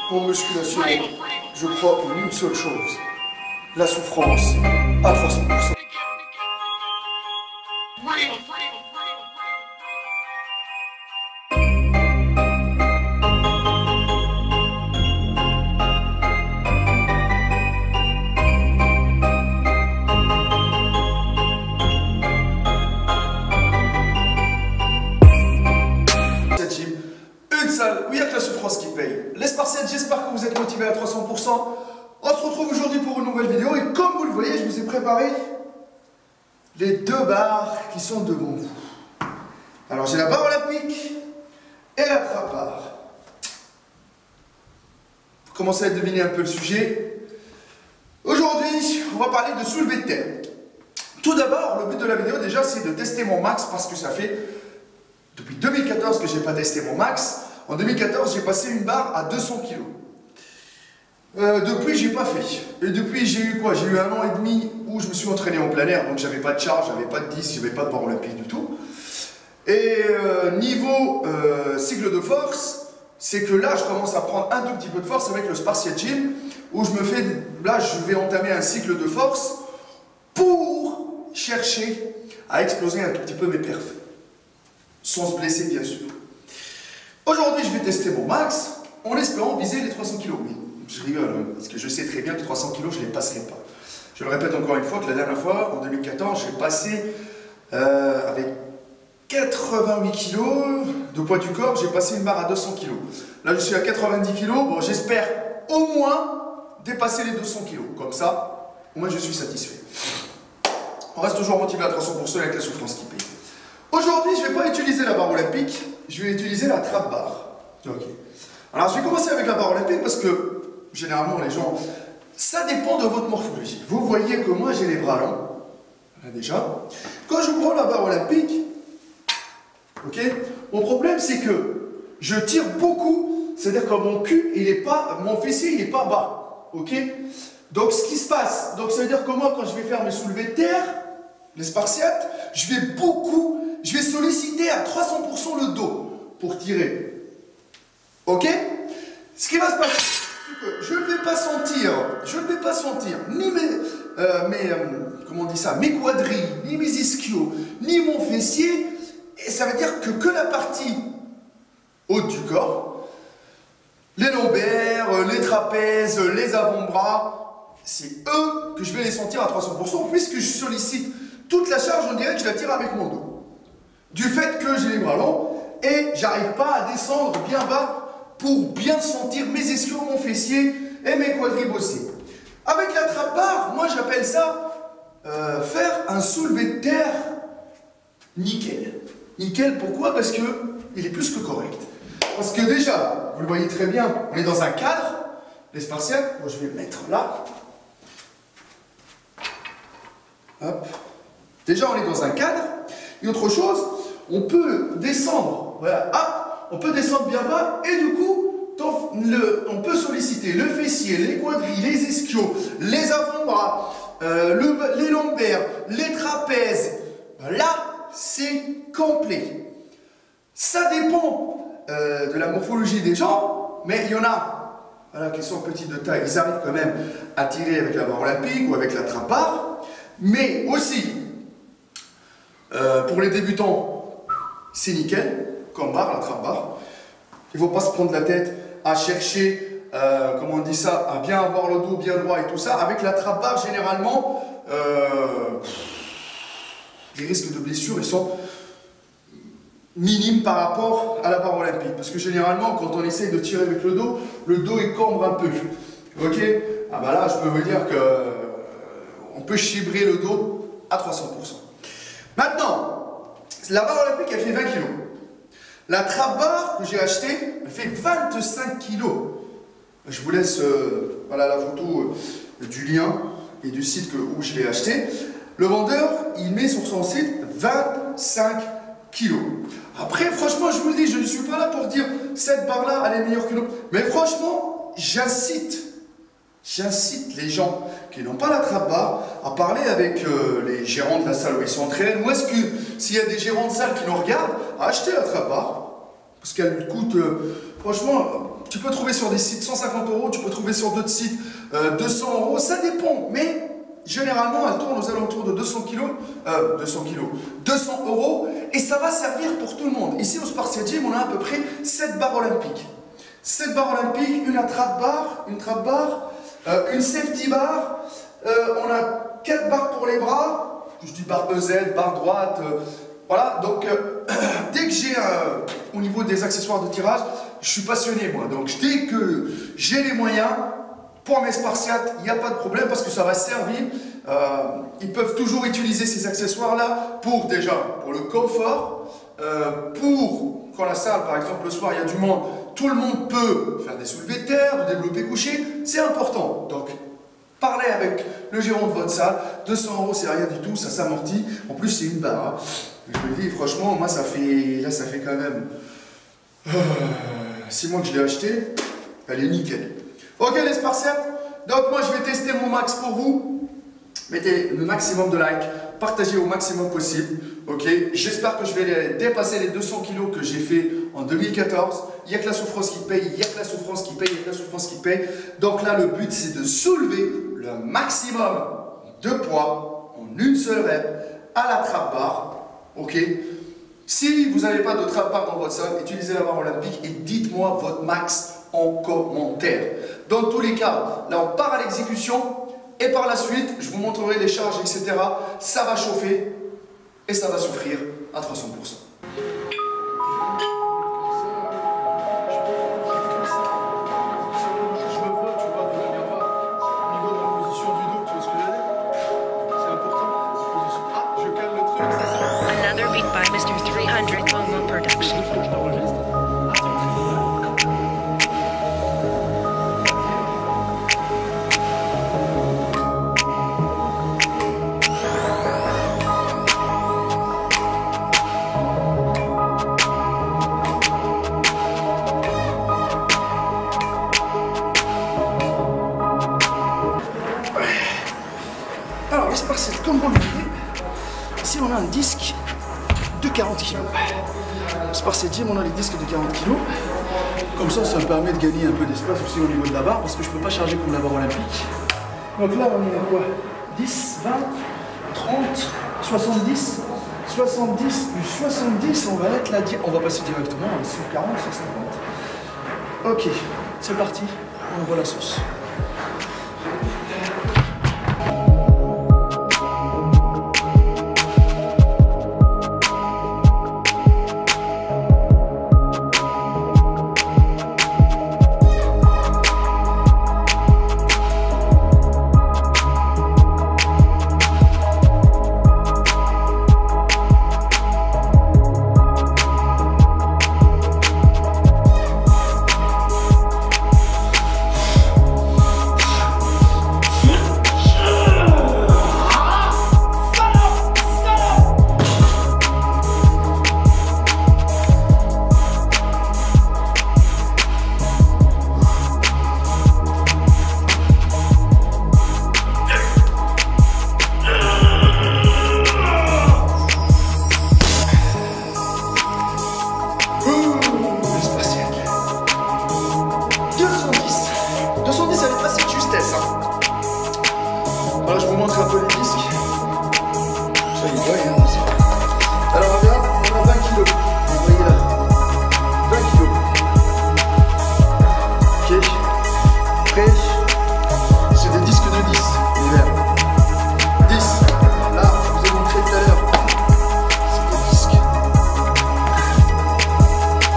En musculation, je crois en une seule chose, la souffrance à 300%. Une salle où il n'y a que la souffrance qui paye. Les Spartiates, j'espère que vous êtes motivés à 300%. On se retrouve aujourd'hui pour une nouvelle vidéo et comme vous le voyez, je vous ai préparé les deux barres qui sont devant vous. Alors j'ai la barre olympique et la trap bar. Vous commencez à deviner un peu le sujet. Aujourd'hui, on va parler de soulevé de terre. Tout d'abord, le but de la vidéo déjà, c'est de tester mon max parce que ça fait depuis 2014 que je n'ai pas testé mon max. En 2014, j'ai passé une barre à 200 kg. Depuis, j'ai pas fait. Et depuis, j'ai eu quoi? J'ai eu 1 an et demi où je me suis entraîné en plein air, donc j'avais pas de charge, j'avais pas de disque, j'avais pas de barre olympique du tout. Et niveau cycle de force, c'est que là, je commence à prendre un tout petit peu de force avec le Spartiate Gym, où je me fais, là, je vais entamer un cycle de force pour chercher à exploser un tout petit peu mes perfs. Sans se blesser, bien sûr. Aujourd'hui, je vais tester mon max en espérant viser les 300 kg. Oui, je rigole, hein, parce que je sais très bien que 300 kg, je ne les passerai pas. Je le répète encore une fois que la dernière fois, en 2014, j'ai passé avec 88 kg de poids du corps, j'ai passé une barre à 200 kg. Là, je suis à 90 kg. Bon, j'espère au moins dépasser les 200 kg. Comme ça, au moins, je suis satisfait. On reste toujours motivé à 300% avec la souffrance qui paye. Aujourd'hui, je ne vais pas utiliser la barre olympique, je vais utiliser la trap bar. Ok. Alors, je vais commencer avec la barre olympique parce que, généralement, les gens, ça dépend de votre morphologie. Vous voyez que moi, j'ai les bras longs. Là, déjà. Quand je prends la barre olympique, ok, mon problème, c'est que je tire beaucoup, c'est-à-dire que mon cul, il est pas, mon fessier, il n'est pas bas. Ok. Donc, ce qui se passe, donc ça veut dire que moi, quand je vais faire mes soulevés de terre, les Spartiates, je vais solliciter à 300% le dos pour tirer. Ok? Ce qui va se passer, c'est que je ne vais pas sentir ni comment on dit ça, mes quadrilles, ni mes ischios, ni mon fessier. Et ça veut dire que la partie haute du corps, les lombaires, les trapèzes, les avant-bras, c'est eux que je vais les sentir à 300% puisque je sollicite toute la charge, on dirait que je la tire avec mon dos. Du fait que j'ai les bras longs et j'arrive pas à descendre bien bas pour bien sentir mes ischios, mon fessier et mes quadrilles bosser. Avec la trap bar, moi j'appelle ça faire un soulevé de terre nickel. Nickel, pourquoi? Parce que il est plus que correct. Parce que déjà, vous le voyez très bien, on est dans un cadre, les Spartiates, moi je vais le mettre là. Hop. Déjà, on est dans un cadre. Et autre chose, on peut descendre. Voilà, hop, on peut descendre bien bas. Et du coup, on peut solliciter le fessier, les quadrilles, les ischios, les avant-bras, les lombaires, les trapèzes. Là, c'est complet. Ça dépend de la morphologie des gens, mais il y en a voilà, qui sont petits de taille. Ils arrivent quand même à tirer avec la barre olympique ou avec la trap bar. Mais aussi, pour les débutants, c'est nickel, comme barre, la trap bar. Il ne faut pas se prendre la tête à chercher, comment on dit ça, à bien avoir le dos bien droit et tout ça. Avec la trap bar, généralement, les risques de blessure, ils sont minimes par rapport à la barre olympique. Parce que généralement, quand on essaye de tirer avec le dos il cambre un peu. Ok? Ah bah là, je peux vous dire que on peut chibrer le dos à 300%. Maintenant, la barre olympique, elle fait 20 kg. La trap bar que j'ai achetée, elle fait 25 kg. Je vous laisse voilà, la photo du lien et du site où je l'ai acheté. Le vendeur, il met sur son site 25 kg. Après, franchement, je vous le dis, je ne suis pas là pour dire cette barre-là, elle est meilleure que l'autre. Mais franchement, j'incite les gens qui n'ont pas la trap bar à parler avec les gérants de la salle où ils s'entraînent. Ou est-ce que s'il y a des gérants de salle qui nous regardent, à acheter la trap bar. Parce qu'elle coûte, franchement, tu peux trouver sur des sites 150 €, tu peux trouver sur d'autres sites 200 €, ça dépend. Mais généralement, elle tourne aux alentours de 200 €, et ça va servir pour tout le monde. Ici, au Spartia Gym, on a à peu près 7 barres olympiques. 7 barres olympiques, une trap bar, une safety bar, on a 4 barres pour les bras, je dis barre EZ, barre droite, voilà, donc dès que j'ai, au niveau des accessoires de tirage, je suis passionné moi, donc dès que j'ai les moyens, pour mes Spartiates, il n'y a pas de problème parce que ça va servir, ils peuvent toujours utiliser ces accessoires-là pour le confort, pour quand la salle, par exemple le soir il y a du monde, tout le monde peut faire des soulevés de terre, de développé couché, c'est important. Donc, parlez avec le gérant de votre salle, 200 € c'est rien du tout, ça s'amortit. En plus, c'est une barre. Hein. Je me dis, franchement, moi, ça fait quand même 6 mois que je l'ai acheté. Elle est nickel. Ok, les Spartiates. Donc, moi, je vais tester mon max pour vous. Mettez le maximum de likes, partagez au maximum possible. Ok, j'espère que je vais dépasser les 200 kilos que j'ai fait en 2014. Il n'y a que la souffrance qui paye, il n'y a que la souffrance qui paye, il n'y a que la souffrance qui paye. Donc là, le but, c'est de soulever le maximum de poids en une seule rep à la trap bar. Ok, si vous n'avez pas de trap bar dans votre salle, utilisez la barre olympique et dites-moi votre max en commentaire. Dans tous les cas, là, on part à l'exécution et par la suite, je vous montrerai les charges, etc. Ça va chauffer et ça va souffrir à 300%. Another beat by Mr. 300 Momo Production. Alors, les Spartiates, comme vous le voyez, ici on a un disque de 40 kg. Spartiate Gym, on a les disques de 40 kg. Comme ça, ça me permet de gagner un peu d'espace aussi au niveau de la barre, parce que je ne peux pas charger comme la barre olympique. Donc là, on est à quoi? 10, 20, 30, 70, 70 plus 70, on va être là, on va passer directement sur 40, sur 50. Ok, c'est parti, on voit la sauce. Voilà, je vous montre un peu les disques. Ça y est, ouais, hein, aussi. Alors regarde, on a 20 kg. Vous voyez là. 20 kg. Ok. Après, c'est des disques de 10, les verts. 10. Là, je vous ai montré tout à l'heure. C'est des disques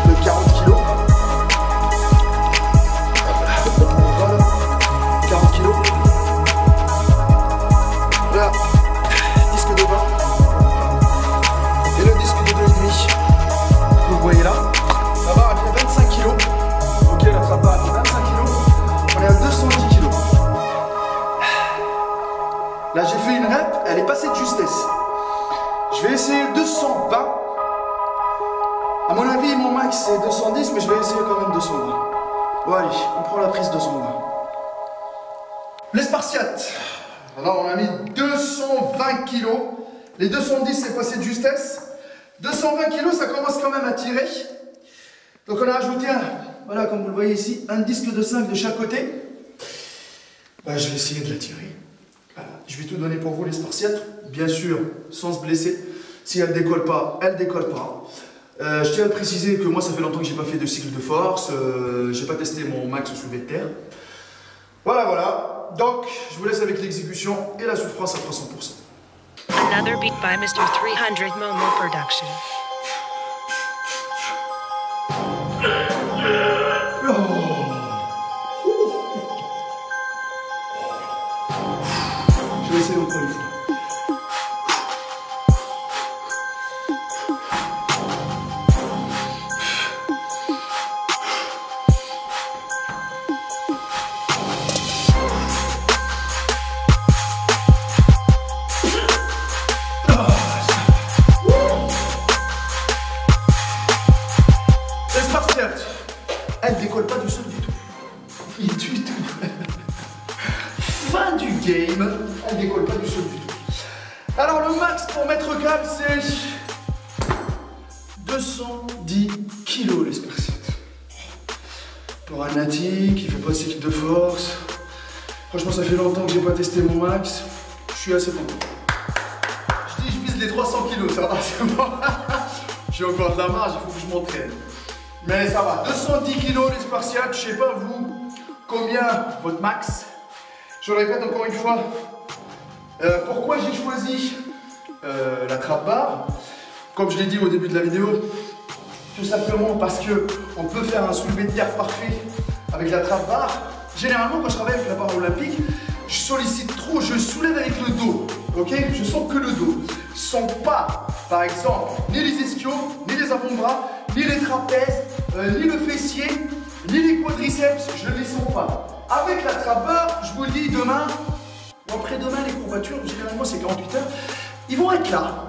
de 40 kg. Voilà. 40 kg. Là, disque de 20 et le disque de 2,5. Vous voyez là, la barre elle fait 25 kg. Ok, la trappe barre elle fait 25 kg. On est à 210 kg. Là, j'ai fait une rep, elle est passée de justesse. Je vais essayer 220. À mon avis, mon max c'est 210, mais je vais essayer quand même 220. Bon, allez, on prend la prise 220. Les Spartiates. Alors on a mis 220 kg. Les 210 c'est passé de justesse. 220 kg ça commence quand même à tirer. Donc on a ajouté voilà, comme vous le voyez ici, un disque de 5 de chaque côté. Bah, je vais essayer de la tirer. Voilà. Je vais tout donner pour vous les Spartiates, bien sûr, sans se blesser. Si elle décolle pas, elle décolle pas. Je tiens à préciser que moi, ça fait longtemps que j'ai pas fait de cycle de force. J'ai pas testé mon max au soulevé de terre. Voilà, voilà. Donc, je vous laisse avec l'exécution et la souffrance à 300%. Another beat by Mr. 300 Momo Production. Je vais essayer encore une fois. Les Spartiates, elle décolle pas du sol du tout. Du tout. Fin du game, elle décolle pas du sol du tout. Alors le max pour mettre calme, c'est 210 kilos les Spartiates. Pour un nati qui fait pas de cycle de force, franchement ça fait longtemps que j'ai pas testé mon max, je suis assez content. Je dis je vise les 300 kilos, ça va, c'est bon. J'ai encore de la marge, il faut que je m'entraîne. Mais ça va, 210 kilos les Spartiates, je sais pas vous, combien votre max. Je répète encore une fois, pourquoi j'ai choisi la trap bar. Comme je l'ai dit au début de la vidéo, tout simplement parce que on peut faire un soulevé de terre parfait avec la trap bar. Généralement quand je travaille avec la barre olympique, je sollicite trop, je soulève avec le dos, ok? Je sens que le dos. Je sens pas, par exemple, ni les ischios, ni les avant-bras, ni les trapèzes, ni le fessier, ni les quadriceps, je ne les sens pas. Avec la trap bar, je vous le dis, demain, ou après-demain, les courbatures, généralement c'est 48 heures, ils vont être là.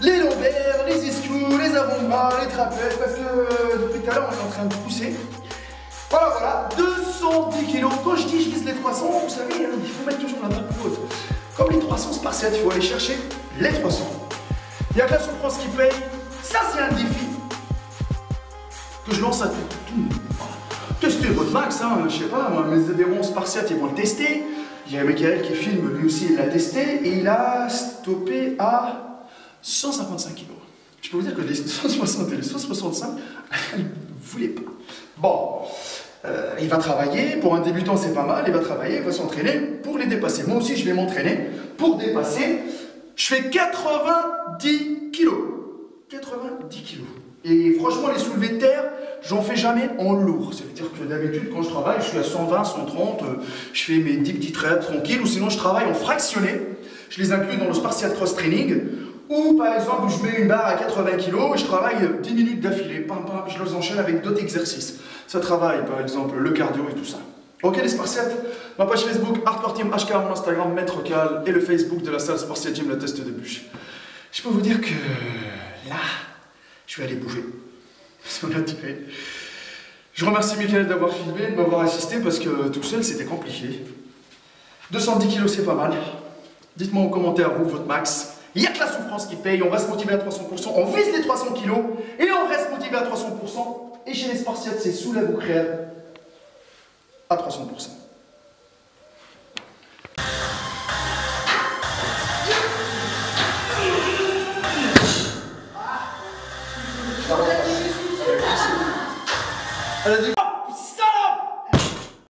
Les lombaires, les ischios, les avant-bras, les trapèzes, parce que depuis tout à l'heure, on est en train de pousser. Voilà, voilà, 210 kilos. Quand je dis je vise les 300, vous savez, il faut mettre toujours la barre plus haute. Comme les 300 Spartiates, il faut aller chercher les 300. Il n'y a que la souffrance qui paye. Ça, c'est un défi que je lance à tout le monde. Testez votre max, hein, je sais pas, mes adhérents Spartiates, ils vont le tester. Il y a Michael qui filme, lui aussi, il l'a testé et il a stoppé à 155 kilos. Je peux vous dire que les 160 et les 165, il ne voulait pas. Bon, il va travailler, pour un débutant c'est pas mal, il va travailler, il va s'entraîner pour les dépasser. Moi aussi je vais m'entraîner pour dépasser. Je fais 90 kilos. 90 kilos. Et franchement les soulevés de terre, j'en fais jamais en lourd. Ça veut dire que d'habitude quand je travaille, je suis à 120, 130, je fais mes 10 petits reps tranquilles, ou sinon je travaille en fractionné. Je les inclus dans le Spartiate Cross Training. Ou par exemple, je mets une barre à 80 kg et je travaille 10 minutes d'affilée. Pam, pam, je les enchaîne avec d'autres exercices. Ça travaille par exemple le cardio et tout ça. Ok les Spartiates, ma page Facebook Hardcore Team HK, mon Instagram Maître Cal et le Facebook de la salle Spartiate Gym La Teste de Bûche. Je peux vous dire que là, je vais aller bouger. Parce qu'on a tiré. Je remercie Michael d'avoir filmé, de m'avoir assisté parce que tout seul c'était compliqué. 210 kg c'est pas mal. Dites-moi en commentaire vous votre max. Il n'y a que la souffrance qui paye, on va se motiver à 300%, on vise les 300 kg et on reste motivé à 300%. Et chez les Spartiates, c'est soulève ou crève à 300%. Elle a dit...